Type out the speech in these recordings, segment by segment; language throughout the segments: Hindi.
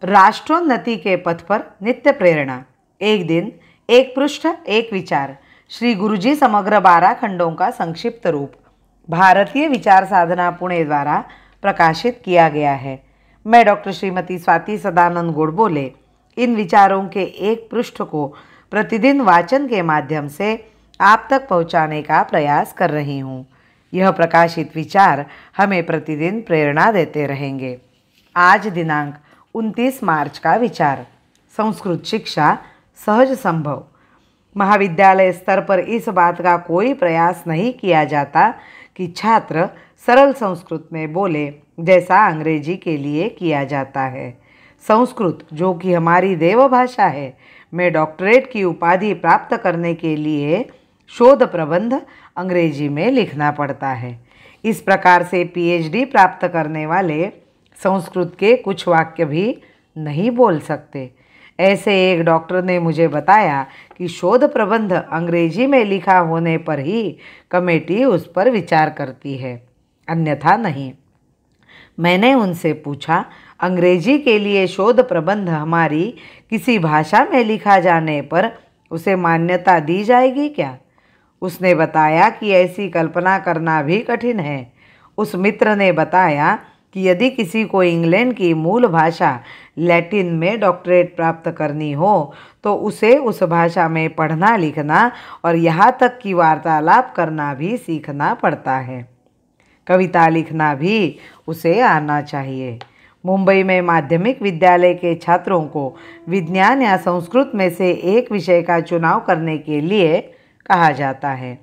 राष्ट्रोन्नति के पथ पर नित्य प्रेरणा। एक दिन, एक पृष्ठ, एक विचार। श्री गुरुजी समग्र 12 खंडों का संक्षिप्त रूप भारतीय विचार साधना पुणे द्वारा प्रकाशित किया गया है। मैं डॉक्टर श्रीमती स्वाति सदानंद गोडबोले इन विचारों के एक पृष्ठ को प्रतिदिन वाचन के माध्यम से आप तक पहुंचाने का प्रयास कर रही हूं। यह प्रकाशित विचार हमें प्रतिदिन प्रेरणा देते रहेंगे। आज दिनांक 29 मार्च का विचार, संस्कृत शिक्षा सहज संभव। महाविद्यालय स्तर पर इस बात का कोई प्रयास नहीं किया जाता कि छात्र सरल संस्कृत में बोले जैसा अंग्रेजी के लिए किया जाता है। संस्कृत, जो कि हमारी देवभाषा है, में डॉक्टरेट की उपाधि प्राप्त करने के लिए शोध प्रबंध अंग्रेजी में लिखना पड़ता है। इस प्रकार से पीएचडी प्राप्त करने वाले संस्कृत के कुछ वाक्य भी नहीं बोल सकते। ऐसे एक डॉक्टर ने मुझे बताया कि शोध प्रबंध अंग्रेजी में लिखा होने पर ही कमेटी उस पर विचार करती है, अन्यथा नहीं। मैंने उनसे पूछा, अंग्रेजी के लिए शोध प्रबंध हमारी किसी भाषा में लिखा जाने पर उसे मान्यता दी जाएगी क्या? उसने बताया कि ऐसी कल्पना करना भी कठिन है। उस मित्र ने बताया कि यदि किसी को इंग्लैंड की मूल भाषा लैटिन में डॉक्टरेट प्राप्त करनी हो तो उसे उस भाषा में पढ़ना लिखना और यहाँ तक कि वार्तालाप करना भी सीखना पड़ता है। कविता लिखना भी उसे आना चाहिए। मुंबई में माध्यमिक विद्यालय के छात्रों को विज्ञान या संस्कृत में से एक विषय का चुनाव करने के लिए कहा जाता है।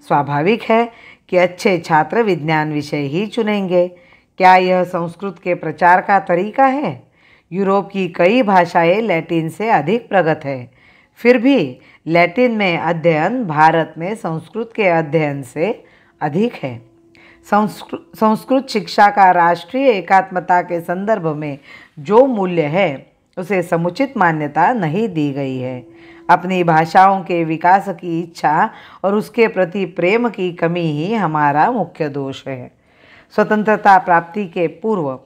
स्वाभाविक है कि अच्छे छात्र विज्ञान विषय ही चुनेंगे। क्या यह संस्कृत के प्रचार का तरीका है? यूरोप की कई भाषाएं लैटिन से अधिक प्रगत है। फिर भी लैटिन में अध्ययन भारत में संस्कृत के अध्ययन से अधिक है। संस्कृत शिक्षा का राष्ट्रीय एकात्मता के संदर्भ में जो मूल्य है उसे समुचित मान्यता नहीं दी गई है। अपनी भाषाओं के विकास की इच्छा और उसके प्रति प्रेम की कमी ही हमारा मुख्य दोष है। स्वतंत्रता प्राप्ति के पूर्व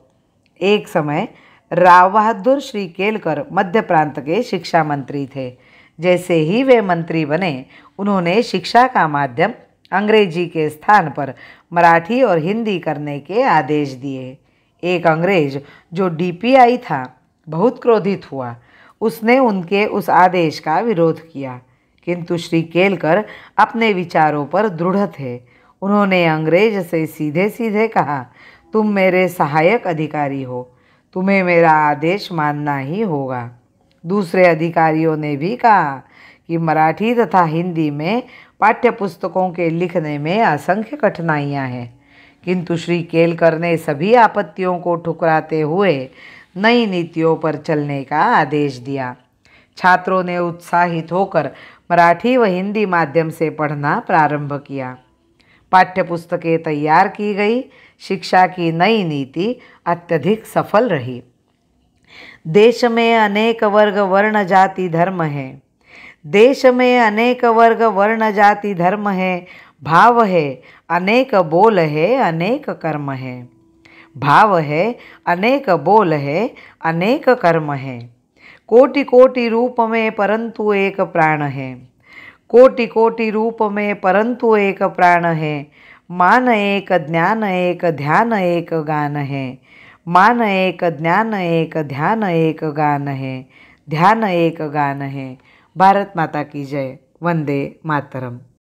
एक समय राव बहादुर श्री केलकर मध्य प्रांत के शिक्षा मंत्री थे। जैसे ही वे मंत्री बने, उन्होंने शिक्षा का माध्यम अंग्रेजी के स्थान पर मराठी और हिंदी करने के आदेश दिए। एक अंग्रेज जो डीपीआई था बहुत क्रोधित हुआ। उसने उनके उस आदेश का विरोध किया, किंतु श्री केलकर अपने विचारों पर दृढ़ थे। उन्होंने अंग्रेज से सीधे सीधे कहा, तुम मेरे सहायक अधिकारी हो, तुम्हें मेरा आदेश मानना ही होगा। दूसरे अधिकारियों ने भी कहा कि मराठी तथा हिंदी में पाठ्यपुस्तकों के लिखने में असंख्य कठिनाइयाँ हैं, किंतु श्री केलकर ने सभी आपत्तियों को ठुकराते हुए नई नीतियों पर चलने का आदेश दिया। छात्रों ने उत्साहित होकर मराठी व हिंदी माध्यम से पढ़ना प्रारंभ किया। पाठ्यपुस्तकें तैयार की गई। शिक्षा की नई नीति अत्यधिक सफल रही। देश में अनेक वर्ग वर्ण जाति धर्म है। देश में अनेक वर्ग वर्ण जाति धर्म है। भाव है अनेक बोल है अनेक कर्म है। भाव है अनेक बोल है अनेक कर्म है। कोटि कोटि रूप में परंतु एक प्राण है। कोटि कोटि रूप में परंतु एक प्राण है। मान एक ज्ञान एक ध्यान एक गान है। मान एक ज्ञान एक ध्यान एक गान है। ध्यान एक गान है। भारत माता की जय। वंदे मातरम।